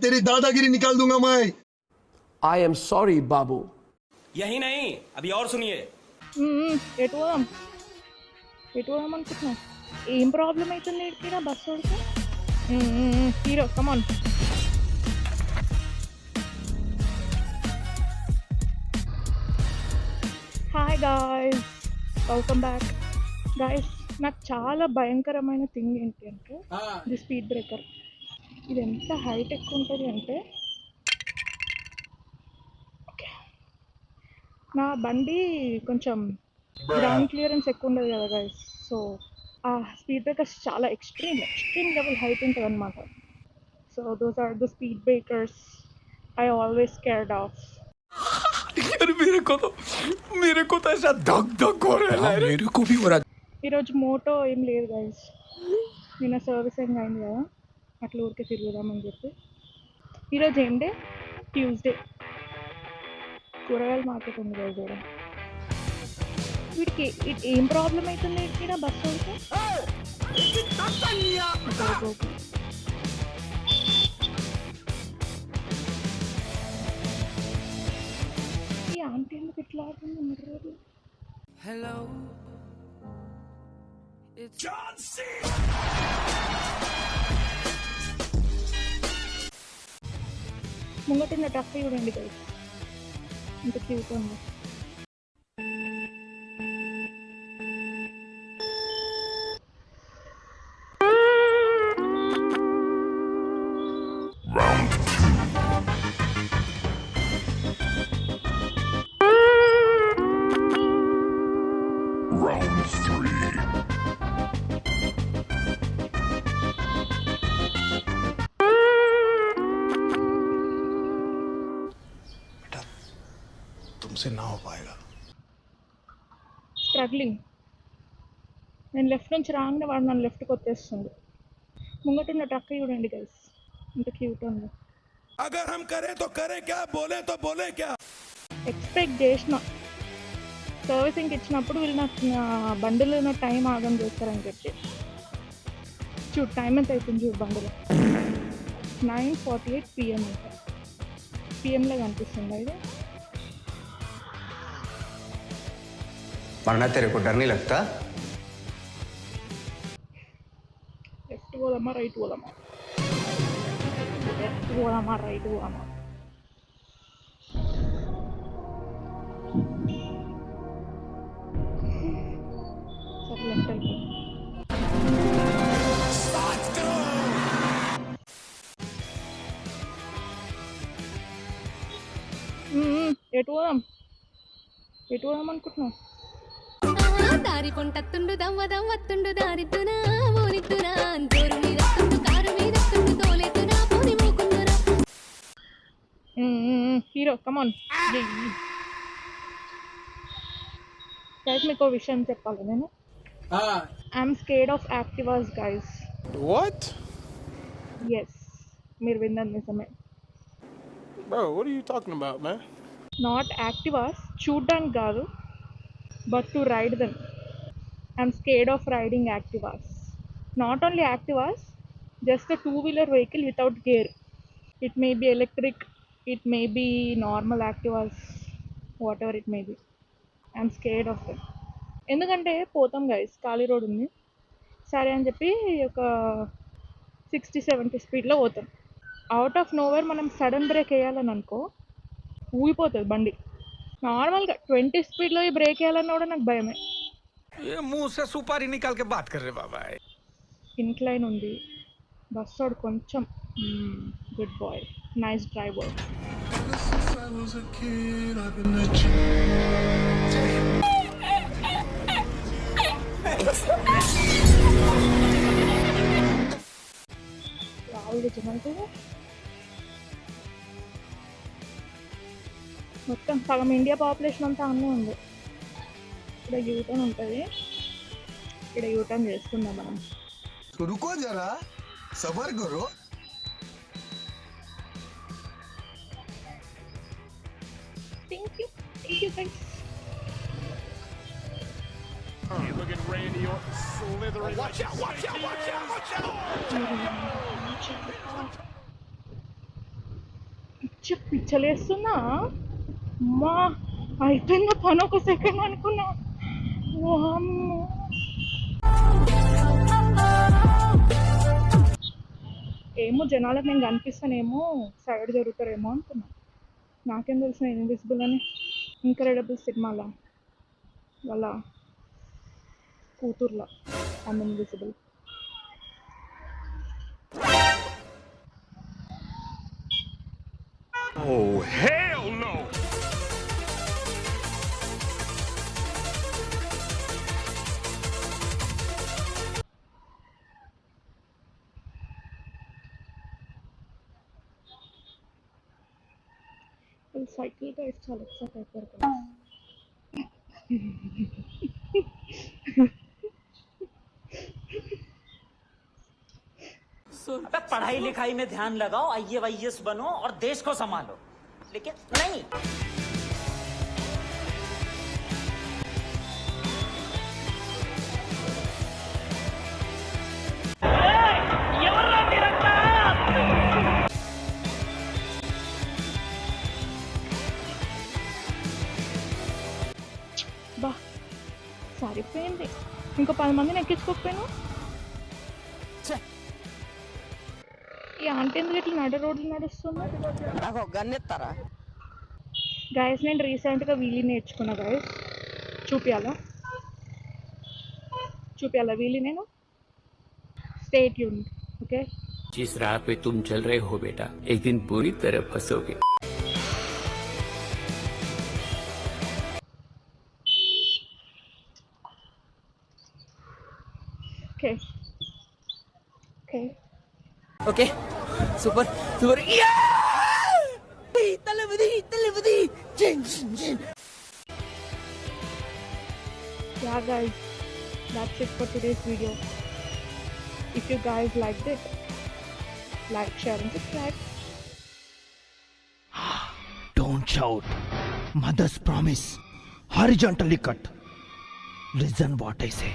तेरी दादागिरी निकाल दूंगा मैं। I am sorry, Babu. यही नहीं, अभी और सुनिए। ఎటు పోదాం అనుకుంటున్నా. ఏం ప్రాబ్లం అవుతుంది ఇక్కడ బస్సు వాడికి? Hero come on. Hi guys, welcome back. Guys, నాకు చాలా భయంకరమైన థింగ్ ఏంటి అంటే ఇది స్పీడ్ బ్రేకర్. ఇది ఎంత హైటెక్ ఉంటుంది అంటే, నా బండి కొంచెం గ్రౌండ్ క్లియరెన్స్ ఎక్కువ ఉండదు కదా గైస్. సో ఆ స్పీడ్ బ్రేకర్స్ చాలా ఎక్స్ట్రీమ్ లెవెల్ హైట్ ఉంటుంది అనమాట. So those are the speed breakers I always cared of. मेरे को तो ऐसा धक धक हो रहा है. मेरे को भी हो रहा. ఈరోజు మోటో ఏం లేదు గైస్, నిన్న సర్వీసింగ్ అయింది కదా, అట్లా ఊరికే తిరుగుదామని చెప్పి. ఈరోజు ఏం డే? ట్యూస్డే. కూరగాయల మార్కెట్ ఉంది కదా చూడ. వీడికి ఏం ప్రాబ్లం అవుతుంది ఇక్కడ బస్సు ఉంటే? ఈ ఆంటీ ఎందుకు ఇట్లా ఆడుతుంది mirror? Hello, it's John C. ముంగటున్న ట్రక్ చూడండి గైస్, ఇంత క్యూట్ ఉంది. तुमसे ना हो पाएगा. స్ట్రగ్లింగ్. నేను లెఫ్ట్ నుంచి రాగానే వాడు నన్ను లెఫ్ట్కి వచ్చేస్తుంది. ముంగటున్న ట్రక్ చూడండి గైస్, ఇంత క్యూట్ ఉంది. अगर हम करें तो करें क्या, बोले तो बोले क्या. ఎక్స్పెక్ట్ చేసిన సర్వీసింగ్కి ఇచ్చినప్పుడు వీళ్ళు నాకు నా బండిలో నా టైం ఆగం చేస్తారని చెప్పి. చూడు టైం ఎంత అవుతుంది చూడు బండిలో. 9:48 PM. పిఎంలో కనిపిస్తుంది ఇది. वरना तेरे को डर नहीं लगता? లెఫ్ట్ పోదామా రైట్ పోదామా? లెఫ్ట్ పోదామా రైట్ పోదామా? సరే లెఫ్ట్ వెళ్ళిపోదాం. ఎటు పోదాం అనుకుంటున్నావు? దారి పొంటత్తుండు దవ్వదవ్వత్తుండు దారిద్దునా ఊరిద్దునా జోరు మీద కారు మీద తోలెత్తునా పోని మూకుందురా. హీరో కమాన్. గైస్, మీకు విషయం చెప్పాలి నేను. I'm scared of Activas guys. What? Yes, మీరు విన్నది నిజమే. Bro, what are you talking about, man? Not Activas చూడ్డానికి కాదు, but to ride them. I'm scared of riding Activas. Not only Activas, just a two-wheeler vehicle without gear. It may be electric, it may be normal Activas, whatever it may be. I'm scared of them. ఎందుకంటే పోతాం guys, ఖాళీ road ఉంది సరే అని చెప్పి ఒక 60-70 స్పీడ్లో పోతాం. అవుట్ ఆఫ్ నోవేర్ మనం సడన్ బ్రేక్ వేయాలని అనుకో, ఊగిపోతుంది బండి. నార్మల్గా 20 స్పీడ్లో ఈ బ్రేక్ వేయాలన్నా కూడా నాకు భయమే. ये मुंह से सुपारी निकाल के बात कर रहे बाबा. ఇన్క్లైన్ ఉంది, బస్ వాడు కొంచెం గుడ్ బాయ్, నైస్ డ్రైవర్. రావుడు జనాలు మొత్తం సగం ఇండియా పాపులేషన్ అంతా అన్నీ ఉంది. ఇక్కడ యూటర్న్ ఉంటుంది, ఇక్కడ యూటర్న్ చేసుకుందాం మనం. रुको जरा, सबर करो. Thank you. Thank you, guys. Look at Randy Orton slithering. Watch out, watch out, watch out, watch out! పిచ్చలేస్తున్నా అమ్మా అయిపోయిన పని ఒక సెకండ్ అనుకున్నా. వామ్మో. ఏమో జనాలకు నేను కనిపిస్తానేమో సైడ్ జరుగుతారేమో అనుకున్నా. నాకేం తెలుసు నేను ఇన్విజిబుల్ అని. ఇంక్రెడిబుల్ సినిమాలా వాళ్ళ కూతుర్లా I'm invisible. Oh, hell no! Cycle guys చాలా ఎక్సైట్ అయిపోయారు కదా. अबे पढ़ाई लिखाई में ध्यान लगाओ, IAS बनो और देश को संभालो, लेकिन नहीं। బా సరిపోయింది. ఇంకో 10 మందిని ఎక్కించుకోకపోయాను. ఈ ఆంటీ ఎందుకు ఇట్లా నడు రోడ్లు నడుస్తుంది? నాకు గన్నెత్తారా గైస్ నేను రీసెంట్గా వీలీ నేర్చుకున్నా గైస్. చూపియాలా వీలీ నేను. Stay tuned, okay? जिस राह पे तुम चल रहे हो बेटा, एक दिन पूरी तरह फंसोगे। Okay okay okay super super Thalapathy Yeah guys, that's it for today's video. If you guys liked it, like, share and subscribe. Don't shout. Mother's promise. Horizontally cut. Listen what I say.